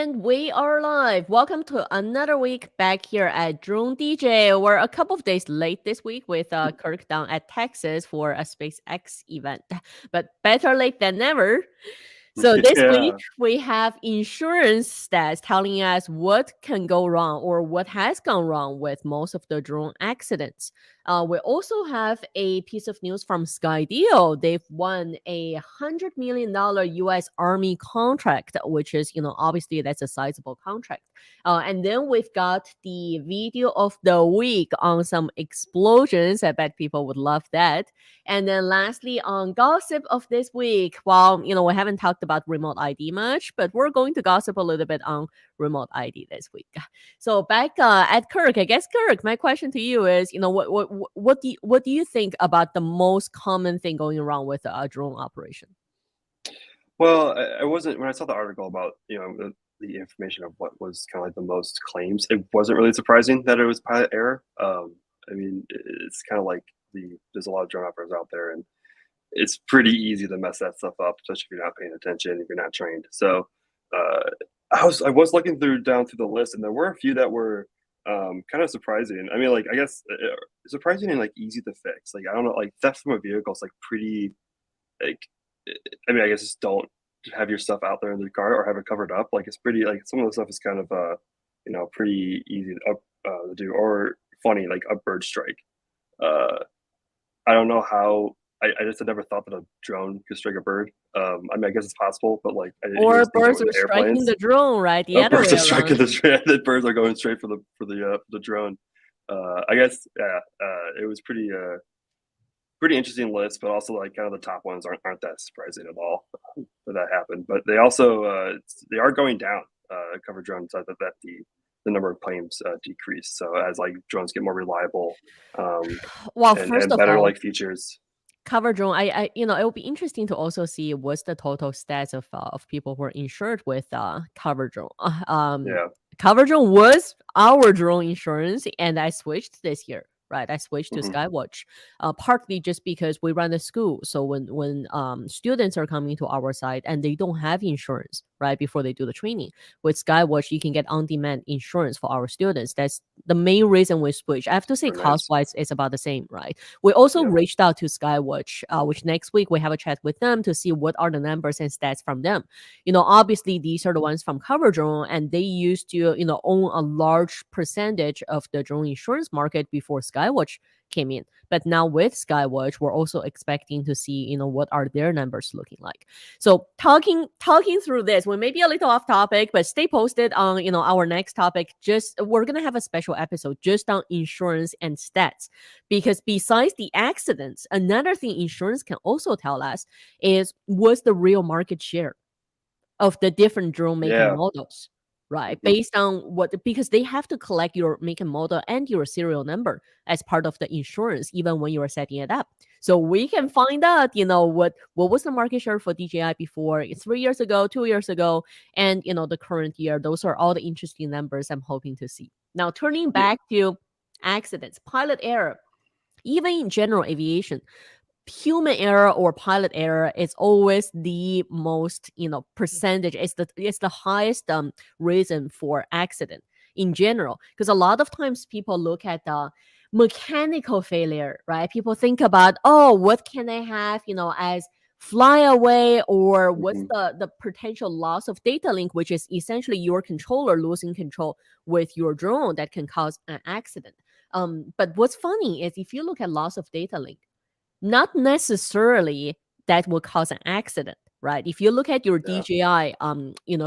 And we are live. Welcome to another week back here at DroneDJ. We're a couple of days late this week with Kirk down at Texas for a SpaceX event, but better late than never. So this week Yeah. we have insurance stats telling us what can go wrong or what has gone wrong with most of the drone accidents. We also have a piece of news from Skydio. They've won $100 million U.S. Army contract, which is, obviously that's a sizable contract. And then we've got the video of the week on some explosions. I bet people would love that. And then lastly, on gossip of this week, well, we haven't talked about remote ID much, but we're going to gossip a little bit on remote ID this week. So back at Kirk, I guess Kirk, my question to you is, what do you think about the most common thing going wrong with a drone operation? Well, I wasn't when I saw the article about the information of what was kind of like the most claims. It wasn't really surprising that it was pilot error. I mean, it's kind of like there's a lot of drone operators out there, and it's pretty easy to mess that stuff up, especially if you're not paying attention, if you're not trained. So I was looking down through the list, and there were a few that were kind of surprising. I mean, like I guess surprising and like easy to fix. Like I don't know, like theft from a vehicle is like pretty like I mean, I guess just don't have your stuff out there in the car or have it covered up. Like it's pretty like some of the stuff is kind of pretty easy to do or funny like a bird strike. Uh, I don't know how. I just had never thought that a drone could strike a bird. I mean, I guess it's possible, but like I didn't Or hear things birds with are striking airplanes. the drone, right? The other Birds way are striking around. the birds are going straight for the drone. I guess yeah. It was pretty interesting list, but also like kind of the top ones aren't that surprising at all that happened. But they also they are going down. Cover drones that the number of claims decrease. So as like drones get more reliable Well, first and of better all, like features. cover drone. It will be interesting to also see what's the total stats of people who are insured with cover drone. Yeah. Cover drone was our drone insurance, and I switched this year. Right, I switched to Hmm. Skywatch, partly just because we run a school. So when students are coming to our site and they don't have insurance, right, before they do the training, with Skywatch you can get on-demand insurance for our students. That's the main reason we switched. I have to say, Very nice. cost-wise, it's about the same, right? We also Yep. reached out to Skywatch, which next week we have a chat with them to see what are the numbers and stats from them. Obviously these are the ones from Cover Drone, and they used to, own a large percentage of the drone insurance market before Skywatch came in. But now with Skywatch, we're also expecting to see, what are their numbers looking like. So talking through this, we may be a little off topic, but stay posted on, our next topic. Just we're gonna have a special episode just on insurance and stats, because besides the accidents, another thing insurance can also tell us is what's the real market share of the different drone make and Yeah. models, right? Hmm. Based on what, because they have to collect your make and model and your serial number as part of the insurance, even when you are setting it up. So we can find out, what was the market share for DJI before 3 years ago, 2 years ago, and the current year. Those are all the interesting numbers I'm hoping to see. Now, turning Yeah. back to accidents, pilot error, even in general aviation, human error or pilot error is always the most, percentage. It's the highest reason for accident in general, because a lot of times people look at the mechanical failure, right? People think about, oh, what can I have, as fly away, or what's Hmm. the potential loss of data link, which is essentially your controller losing control with your drone that can cause an accident. But what's funny is if you look at loss of data link, not necessarily that will cause an accident, right? If you look at your Yeah. DJI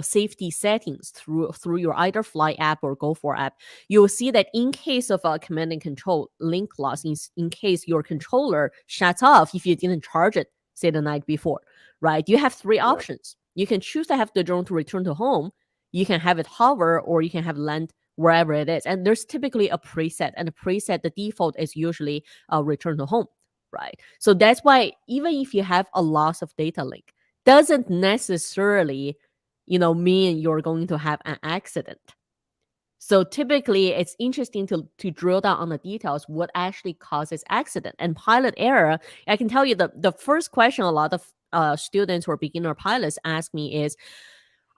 safety settings through your either Fly app or Go4 app, you'll see that in case of a command and control link loss, in case your controller shuts off if you didn't charge it, say the night before, right? You have three Yeah. options. You can choose to have the drone to return to home, you can have it hover, or you can have land wherever it is. And there's typically a preset, and the preset, the default is usually return to home, right? So that's why even if you have a loss of data link, doesn't necessarily, mean you're going to have an accident. So typically it's interesting to drill down on the details, what actually causes accident. And pilot error, I can tell you the first question a lot of students or beginner pilots ask me is,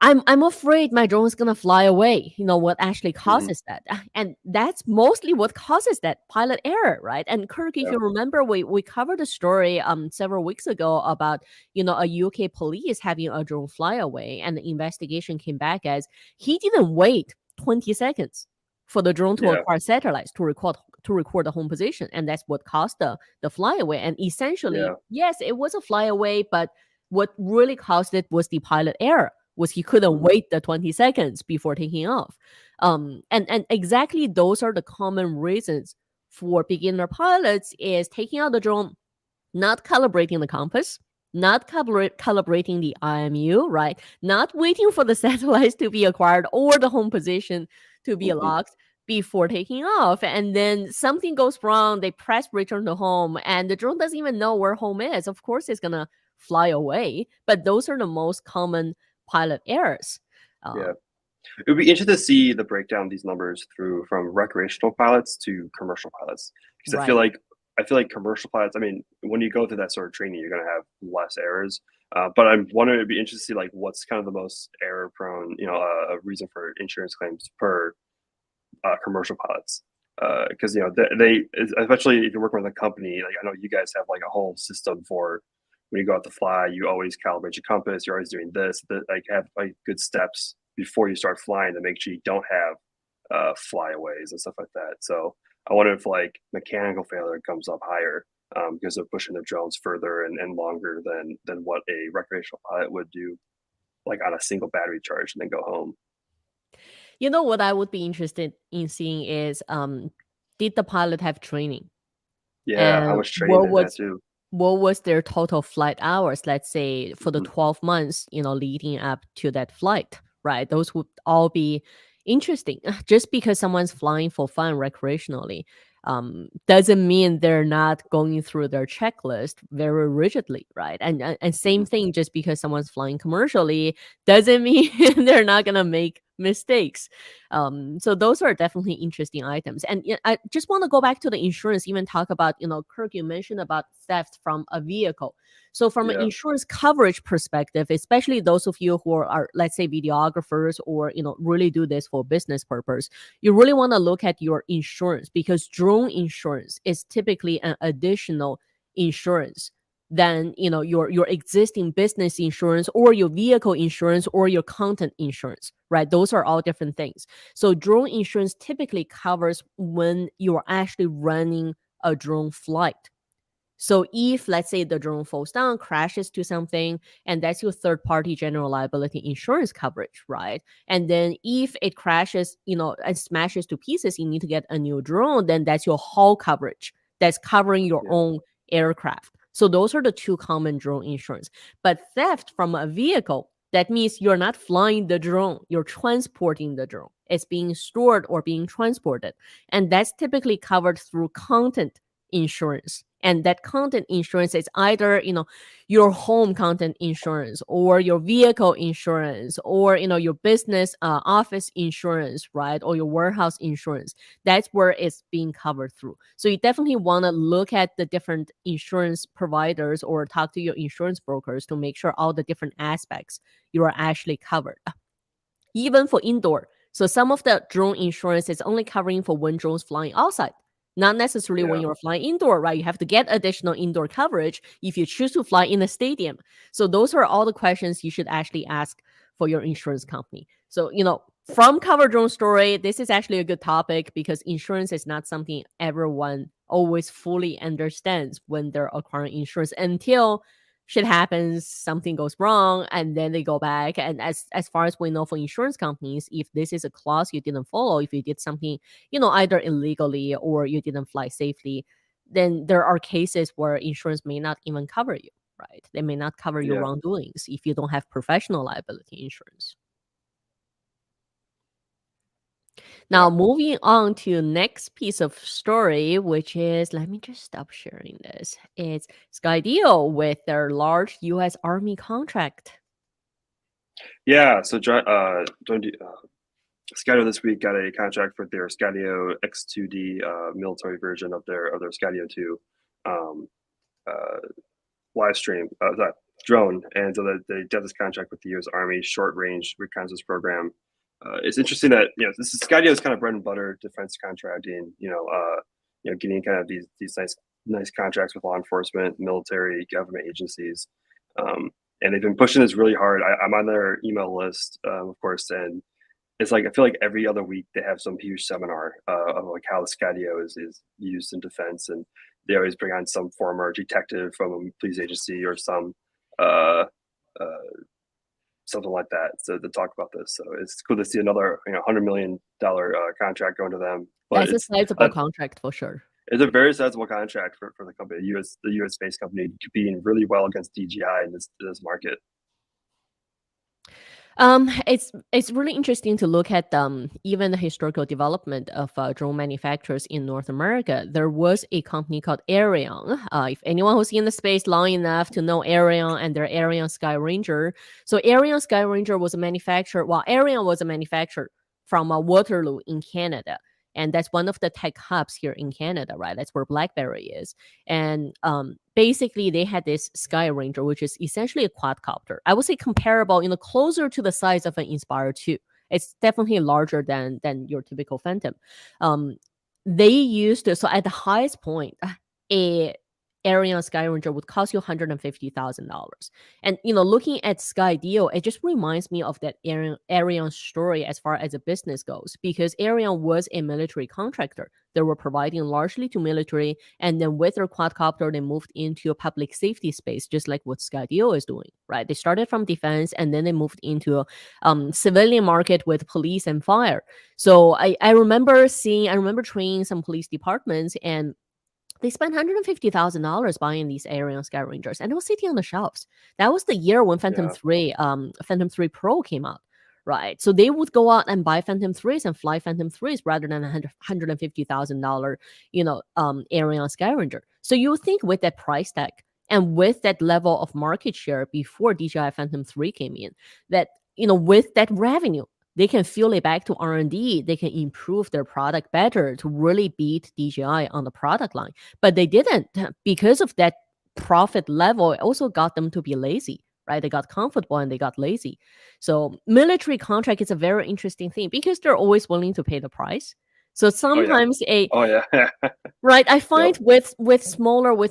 I'm afraid my drone is gonna fly away. What actually Hmm. causes that, and that's mostly what causes that pilot error, right? And Kirk, if Yeah, you remember, we covered a story several weeks ago about a UK police having a drone fly away, and the investigation came back as he didn't wait 20 seconds for the drone to yeah, acquire satellites to record the home position, and that's what caused the flyaway. And essentially, yeah. yes, it was a flyaway, but what really caused it was the pilot error, was he couldn't Hmm. wait the 20 seconds before taking off. And exactly those are the common reasons for beginner pilots is taking out the drone, not calibrating the compass, not calibrating the IMU, right? Not waiting for the satellites to be acquired or the home position to be Hmm. locked before taking off. And then something goes wrong, they press return to home, and the drone doesn't even know where home is. Of course, it's going to fly away. But those are the most common pilot errors. Yeah. Um, It would be interesting to see the breakdown of these numbers through from recreational pilots to commercial pilots, because right. I feel like commercial pilots. I mean, when you go through that sort of training, you're going to have less errors. But I'm wondering, it'd be interesting to see like what's kind of the most error prone, reason for insurance claims per commercial pilots. Because they, especially if you're working with a company, like I know you guys have like a whole system for when you go out to fly, you always calibrate your compass. You're always doing this, like have like good steps before you start flying to make sure you don't have flyaways and stuff like that. So I wonder if like mechanical failure comes up higher because they're pushing their drones further and longer than what a recreational pilot would do, like on a single battery charge and then go home. What I would be interested in seeing is, did the pilot have training? Yeah, how And much training did that too? what was their total flight hours, let's say, for the Mhm. 12 months, leading up to that flight, right? Those would all be interesting. Just because someone's flying for fun recreationally, doesn't mean they're not going through their checklist very rigidly, right? And same Mhm. thing, just because someone's flying commercially doesn't mean they're not gonna make mistakes. So those are definitely interesting items. And I just want to go back to the insurance, even talk about, Kirk, you mentioned about theft from a vehicle. So from an Yeah, insurance coverage perspective, especially those of you who are, let's say, videographers, or, really do this for business purpose, you really want to look at your insurance, because drone insurance is typically an additional insurance than, your existing business insurance or your vehicle insurance or your content insurance, right? Those are all different things. So drone insurance typically covers when you're actually running a drone flight. So if, let's say, the drone falls down, crashes to something, and that's your third party general liability insurance coverage, right? And then if it crashes, and smashes to pieces, you need to get a new drone, then that's your hull coverage. That's covering your yeah, own aircraft. So those are the two common drone insurance. But theft from a vehicle, that means you're not flying the drone, you're transporting the drone. It's being stored or being transported. And that's typically covered through content insurance. And that content insurance is either, your home content insurance, or your vehicle insurance, or, your business office insurance, right? Or your warehouse insurance. That's where it's being covered through. So you definitely want to look at the different insurance providers or talk to your insurance brokers to make sure all the different aspects you are actually covered, even for indoor. So some of the drone insurance is only covering for when drones flying outside, not necessarily when yeah, you're flying indoor, right? You have to get additional indoor coverage if you choose to fly in a stadium. So those are all the questions you should actually ask for your insurance company. So, from cover drone story, this is actually a good topic, because insurance is not something everyone always fully understands when they're acquiring insurance, until shit happens, something goes wrong, and then they go back. And as far as we know, for insurance companies, if this is a clause you didn't follow, if you did something, either illegally or you didn't fly safely, then there are cases where insurance may not even cover you, right? They may not cover your yeah, wrongdoings if you don't have professional liability insurance. yeah. Now, moving on to next piece of story, which is, let me just stop sharing this. It's Skydio with their large U.S. Army contract. Yeah, so Skydio this week got a contract for their Skydio X2D military version of their Skydio 2 um, uh, live stream. drone, and so they got this contract with the U.S. Army Short Range Reconnaissance Program. It's interesting that this is Skydio's kind of bread and butter defense contracting. Getting kind of these nice contracts with law enforcement, military, government agencies, and they've been pushing this really hard. I'm on their email list, of course, and it's like I feel like every other week they have some huge seminar of like how the Skydio is used in defense, and they always bring on some former detective from a police agency or some uh, uh, something like that to talk about this. So it's cool to see another $100 million contract going to them. But That's a sizable contract for sure. It's a very sizable contract for the company, the U.S. space company, competing really well against DJI in this market. It's really interesting to look at even the historical development of drone manufacturers in North America. There was a company called Arion. If anyone who's in the space long enough to know Arion and their Arion Sky Ranger. So Arion Sky Ranger was a manufacturer. Well, Arion was a manufacturer from Waterloo in Canada. And that's one of the tech hubs here in Canada, right? That's where BlackBerry is. And basically, they had this Sky Ranger, which is essentially a quadcopter. I would say comparable, closer to the size of an Inspire 2. It's definitely larger than your typical Phantom. They used to, so at the highest point, a Arion Sky Ranger would cost you $150,000. And looking at Skydio, it just reminds me of that Arion story as far as a business goes, because Arion was a military contractor. They were providing largely to military, and then with their quadcopter, they moved into a public safety space, just like what Skydio is doing, right? They started from defense, and then they moved into a civilian market with police and fire. So I remember training some police departments, and they spent $150,000 buying these Arion Sky Rangers, and it was sitting on the shelves. That was the year when Phantom 3 Pro came out, right? So they would go out and buy Phantom 3s and fly Phantom 3s rather than $150,000, Arion Sky Ranger. So you would think with that price tag and with that level of market share before DJI Phantom 3 came in, that with that revenue, they can fuel it back to R&D. They can improve their product better to really beat DJI on the product line. But they didn't. Because of that profit level, it also got them to be lazy, right? They got comfortable and they got lazy. So military contract is a very interesting thing because they're always willing to pay the price. So sometimes right, I find with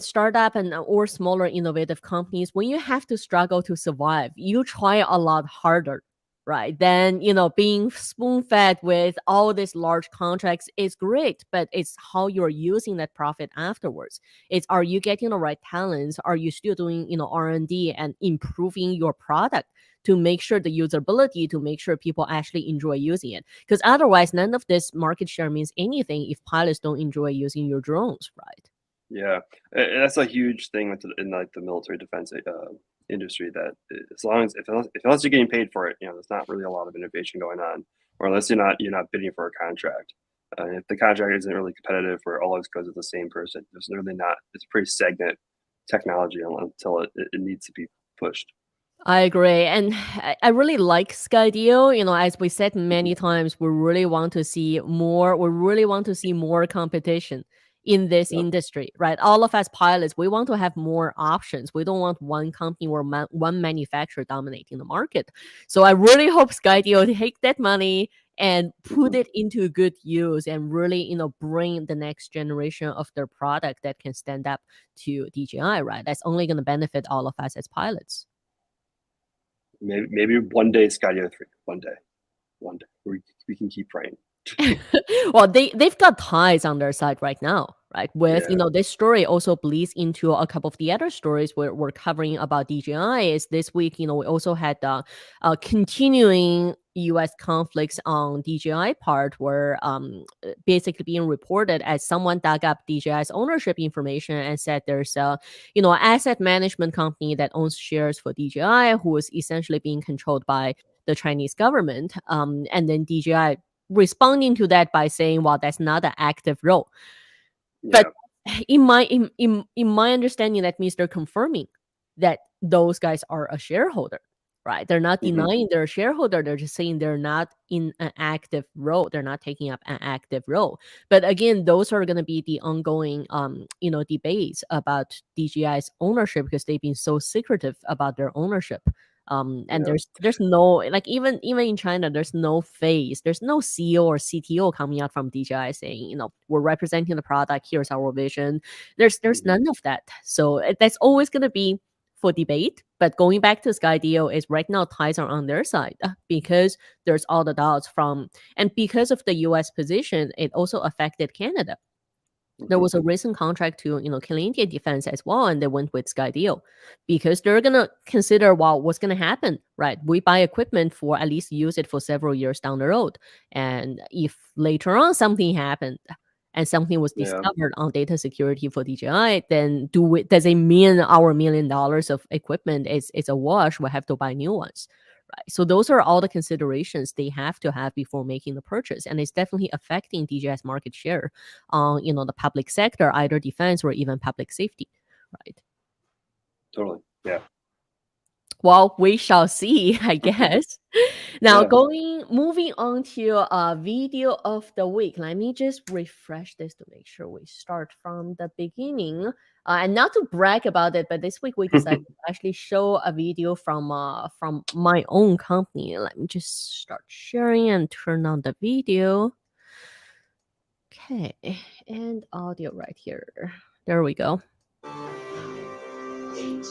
startup or smaller innovative companies, when you have to struggle to survive, you try a lot harder, right? Then, being spoon-fed with all these large contracts is great, but it's how you're using that profit afterwards. Are you getting the right talents? Are you still doing, R&D and improving your product to make sure the usability, to make sure people actually enjoy using it? Because otherwise, none of this market share means anything if pilots don't enjoy using your drones, right? Yeah, and that's a huge thing in like the military defense industry, that as long as unless you're getting paid for it, there's not really a lot of innovation going on, or unless you're not bidding for a contract. If the contract isn't really competitive, where it always goes to the same person, there's really not. It's a pretty stagnant technology until it needs to be pushed. I agree. And I really like Skydio. As we said many times, we really want to see more. We really want to see more competition in this industry, right? All of us pilots, we want to have more options. We don't want one company or one manufacturer dominating the market. So I really hope Skydio take that money and put it into good use and really, bring the next generation of their product that can stand up to DJI, right? That's only going to benefit all of us as pilots. Maybe one day Skydio 3. One day we can keep praying. Well, they've got ties on their side right now, right? With this story also bleeds into a couple of the other stories we're covering about DJI. Is this week, we also had continuing U.S. conflicts on DJI part, where basically being reported as someone dug up DJI's ownership information and said there's a asset management company that owns shares for DJI who is essentially being controlled by the Chinese government, and then DJI responding to that by saying, well, that's not an active role. But in my understanding, that means they're confirming that those guys are a shareholder. right? They're not Hmm. denying their shareholder. They're just saying they're not in an active role. They're not taking up an active role. But again, those are going to be the ongoing, debates about DJI's ownership because they've been so secretive about their ownership. And Yeah. there's no, like, even in China, there's no face, there's no CEO or CTO coming out from DJI saying, we're representing the product. Here's our vision. There's Hmm. none of that. So that's always going to be for debate. But going back to Skydio is right now ties are on their side because there's all the doubts from, and because of the US position, it also affected Canada. There Hmm. was a recent contract to, Canadian defense as well, and they went with Skydio because they're gonna consider, well, what's gonna happen, right? We buy equipment for at least use it for several years down the road, and if later on something happened and something was Yeah. discovered on data security for DJI, then does it mean our $1 million of equipment is a wash? We have to buy new ones. Right. So those are all the considerations they have to have before making the purchase, and it's definitely affecting DJI's market share on the public sector, either defense or even public safety, right? Totally. Yeah. Well, we shall see, I guess. Now, Yeah. moving on to video of the week. Let me just refresh this to make sure we start from the beginning. And not to brag about it, but this week we decided to actually show a video from my own company. Let me just start sharing and turn on the video. Okay, and audio right here. There we go. 8,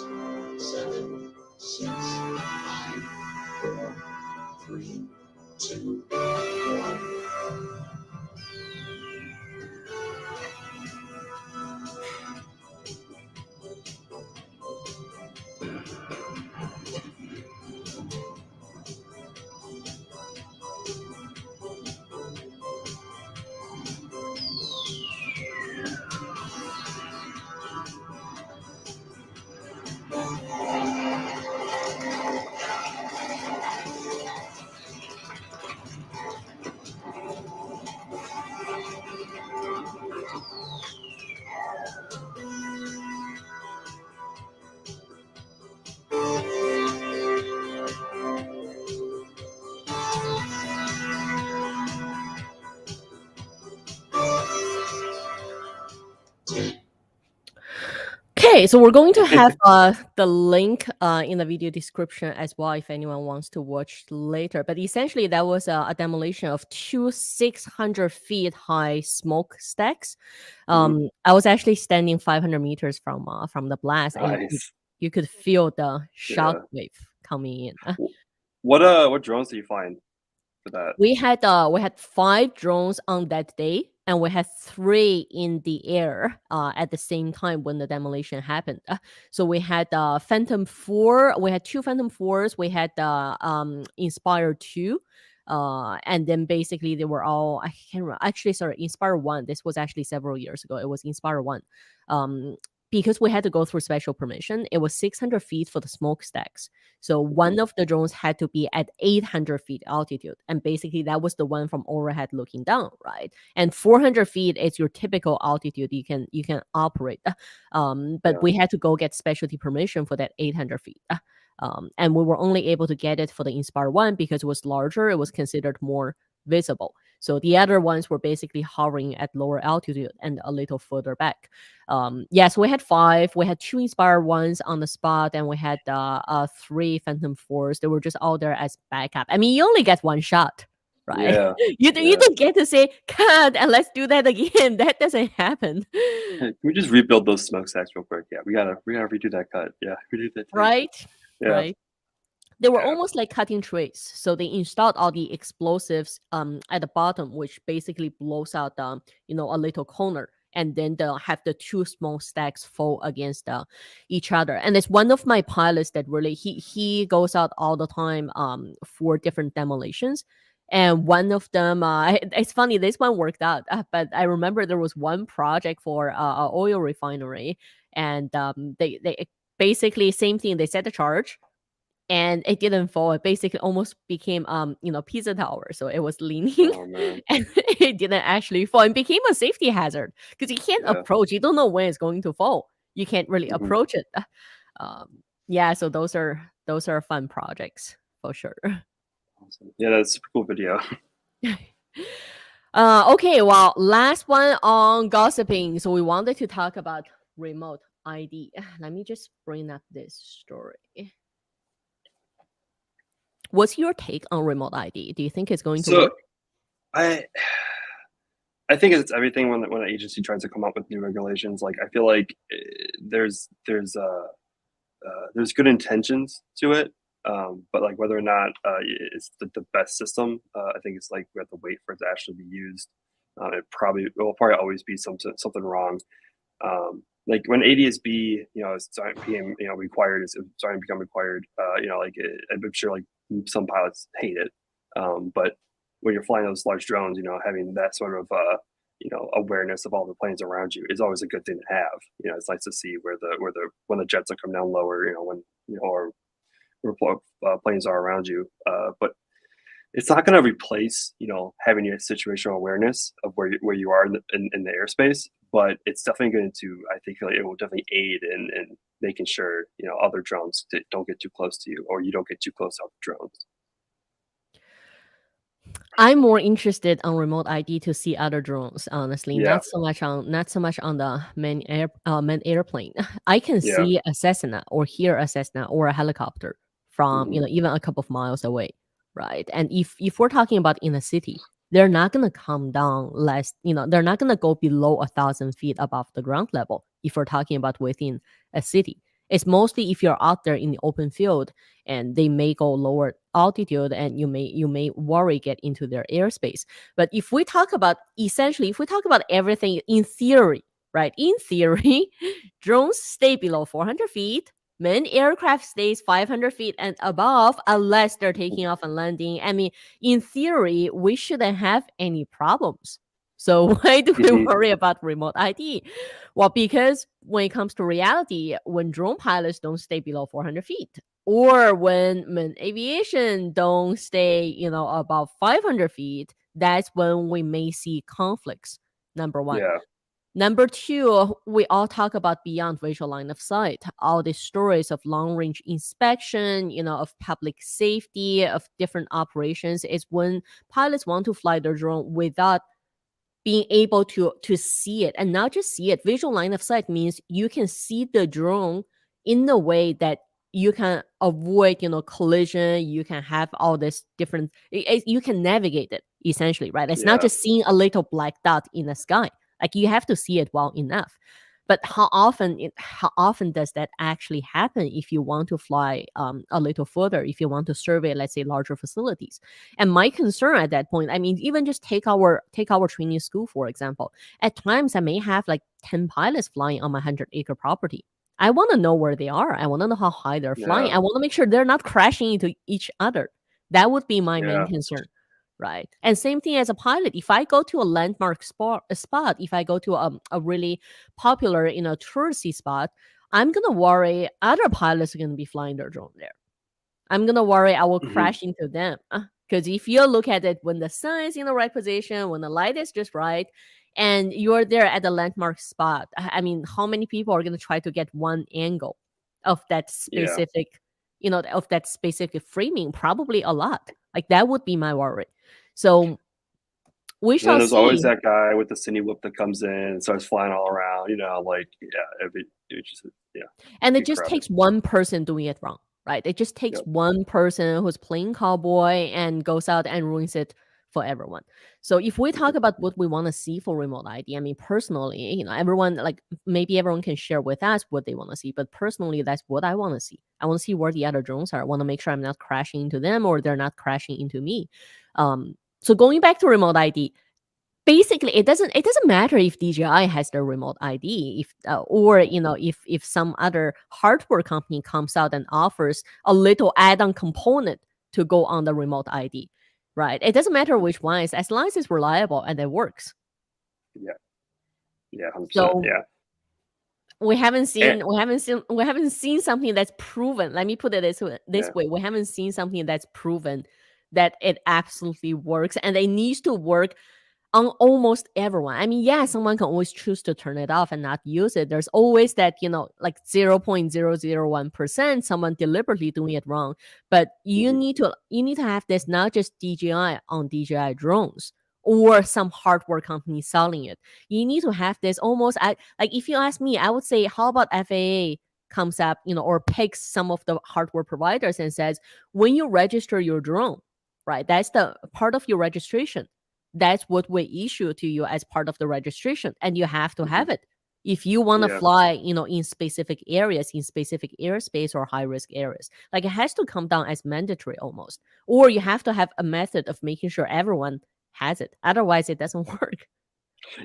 7, 6, 5, 4, 3, 2, 1. Okay, so we're going to have the link in the video description as well if anyone wants to watch later. But essentially, that was a demolition of two 600 feet high smokestacks. Mhm. I was actually standing 500 meters from the blast, and Nice. you could feel the shock Yeah. wave coming in. What drones did you find for that? We had 5 drones on that day, and we had 3 in the air at the same time when the demolition happened. So we had Phantom 4, we had 2 Phantom 4s, we had Inspire 2. And then basically they were all, I can't remember, actually, sorry, Inspire 1. This was actually several years ago. It was Inspire 1. Because we had to go through special permission, it was 600 feet for the smokestacks. So one of the drones had to be at 800 feet altitude. And basically that was the one from overhead looking down, right? And 400 feet is your typical altitude you can operate. But Yeah. we had to go get specialty permission for that 800 feet. And we were only able to get it for the Inspire 1 because it was larger. It was considered more visible. So the other ones were basically hovering at lower altitude and a little further back. Yes, we had 5. We had 2 Inspire 1s on the spot, and we had 3 Phantom 4s. They were just all there as backup. I mean, you only get one shot, right? Yeah. You Yeah. don't get to say, cut, and let's do that again. That doesn't happen. Hey, can we just rebuild those smokestacks real quick? Yeah, we gotta redo that cut. Yeah, redo that thing. Right? Yeah. Right. They were Yeah. almost like cutting trays. So they installed all the explosives at the bottom, which basically blows out a little corner. And then they'll have the 2 small stacks fall against each other. And it's one of my pilots that really he goes out all the time for different demolitions. And one of them, it's funny, this one worked out. But I remember there was one project for an oil refinery, and they basically same thing. They set the charge, and it didn't fall. It basically almost became pizza tower. So it was leaning Oh man. and it didn't actually fall and became a safety hazard because you can't Yeah. approach. You don't know when it's going to fall. You can't really Mhm. approach it. Yeah, so those are those are fun projects for sure. Awesome. Yeah, that's a super cool video. Okay, well, last one on gossiping. So we wanted to talk about remote ID. Let me just bring up this story. What's your take on remote ID? Do you think it's going to work? I think it's everything when an agency tries to come up with new regulations. Like I feel like there's good intentions to it, but like whether or not it's the best system, I think it's like we have to wait for it to actually be used. It will probably always be something wrong. Like when ADS-B, is starting being required, is starting to become required. I'm sure like some pilots hate it, but when you're flying those large drones, having that sort of awareness of all the planes around you is always a good thing to have. It's nice to see when the jets are coming down lower, or planes are around you. But it's not going to replace, having a situational awareness of where you are in the airspace. But it's definitely going to, I think, it will definitely aid in making sure other drones don't get too close to you, or you don't get too close to other drones. I'm more interested on remote ID to see other drones. Honestly, Yeah. not so much on the main airplane. I can Yeah. see a Cessna or hear a Cessna or a helicopter from even a couple of miles away, right? And if we're talking about in a city, they're not gonna come down less. They're not gonna go below 1,000 feet above the ground level. If we're talking about within a city, it's mostly if you're out there in the open field, and they may go lower altitude, and you may worry get into their airspace. But if we talk about everything in theory, right? In theory, drones stay below 400 feet. Manned aircraft stays 500 feet and above, unless they're taking off and landing. I mean, in theory, we shouldn't have any problems. So why do we worry about remote ID? Well, because when it comes to reality, when drone pilots don't stay below 400 feet, or when manned aviation don't stay, above 500 feet, that's when we may see conflicts. Number one. Yeah. Number two, we all talk about beyond visual line of sight, all the stories of long range inspection, of public safety, of different operations, is when pilots want to fly their drone without being able to see it. And not just see it, visual line of sight means you can see the drone in a way that you can avoid, collision. You can have all this different, you can navigate it essentially, right? It's not Yeah. just seeing a little black dot in the sky. Like you have to see it well enough. But how often does that actually happen if you want to fly a little further, if you want to survey, let's say, larger facilities? And my concern at that point, I mean, even just take our training school, for example. At times, I may have like 10 pilots flying on my 100-acre property. I want to know where they are. I want to know how high they're flying. Yeah. I want to make sure they're not crashing into each other. That would be my main Yeah. concern. Right. And same thing as a pilot. If I go to a landmark spot, if I go to a really popular, touristy spot, I'm going to worry other pilots are going to be flying their drone there. I'm going to worry I will crash into them. Because if you look at it when the sun is in the right position, when the light is just right, and you're there at the landmark spot, I mean, how many people are going to try to get one angle of that specific, of that specific framing? Probably a lot. Like that would be my worry. So we shall see. There's always that guy with the cine whip that comes in and starts flying all around. And it just takes one person doing it wrong, right? It just takes one person who's playing cowboy and goes out and ruins it for everyone. So if we talk about what we want to see for remote ID, I mean, personally, everyone, like maybe everyone can share with us what they want to see, but personally, that's what I want to see. I want to see where the other drones are. I want to make sure I'm not crashing into them or they're not crashing into me. So going back to remote ID, basically it doesn't matter if DJI has the remote ID, if some other hardware company comes out and offers a little add-on component to go on the remote ID. Right. It doesn't matter which one is, as long as it's reliable and it works. Yeah. Yeah. 100%. So yeah. We haven't seen something that's proven. Let me put it this way. We haven't seen something that's proven that it absolutely works, and it needs to work on almost everyone. I mean, yeah, someone can always choose to turn it off and not use it. There's always that, like 0.001% someone deliberately doing it wrong. But you need to have this not just DJI on DJI drones or some hardware company selling it. You need to have this almost like if you ask me, I would say, how about FAA comes up, or picks some of the hardware providers and says, when you register your drone, right, that's the part of your registration. That's what we issue to you as part of the registration, and you have to have it if you want to Yeah. fly, in specific areas, in specific airspace or high risk areas. Like, it has to come down as mandatory almost, or you have to have a method of making sure everyone has it. Otherwise, it doesn't work.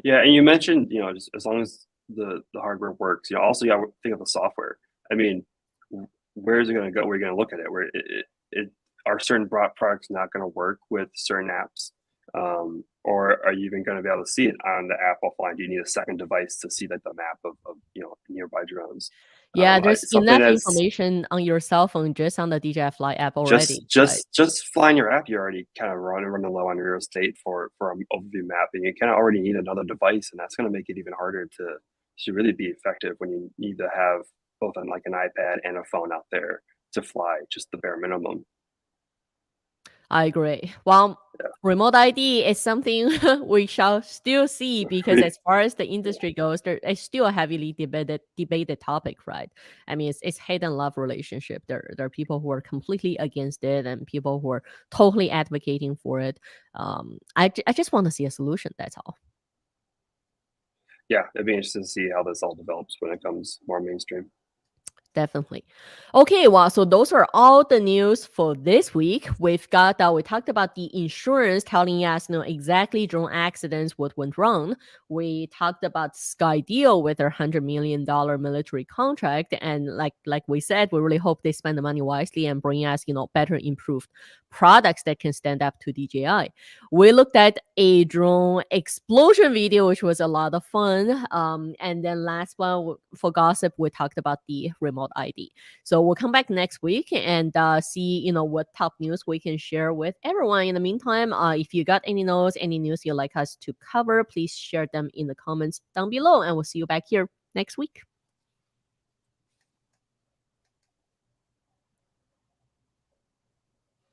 Yeah, and you mentioned, just as long as the hardware works, also you got to think of the software. I mean, where is it going to go? Where are you going to look at it? Where are certain products not going to work with certain apps? Or are you even going to be able to see it on the app offline? Do you need a second device to see the map of nearby drones? Yeah, there's Something enough that's information on your cell phone just on the DJI Fly app just already. just flying your app, you're already kind of running low on real estate for overview mapping. You kind of already need another device, and that's going to make it even harder to really be effective when you need to have both on like an iPad and a phone out there to fly just the bare minimum. I agree. Well, Yeah. remote ID is something we shall still see, because as far as the industry goes, there is still a heavily debated topic, right? I mean, it's hate and love relationship. There are people who are completely against it and people who are totally advocating for it. I just want to see a solution. That's all. Yeah, it'd be interesting to see how this all develops when it comes more mainstream. Definitely. Okay, well, so those are all the news for this week. We talked about the insurance telling us, exactly drone accidents, what went wrong. We talked about Skydio with their $100 million military contract. And like we said, we really hope they spend the money wisely and bring us, better improved products that can stand up to DJI. We looked at a drone explosion video, which was a lot of fun. And then last one for Gosip, we talked about the remote ID. So we'll come back next week and see, what top news we can share with everyone. In the meantime, if you got any news you'd like us to cover, please share them in the comments down below, and we'll see you back here next week.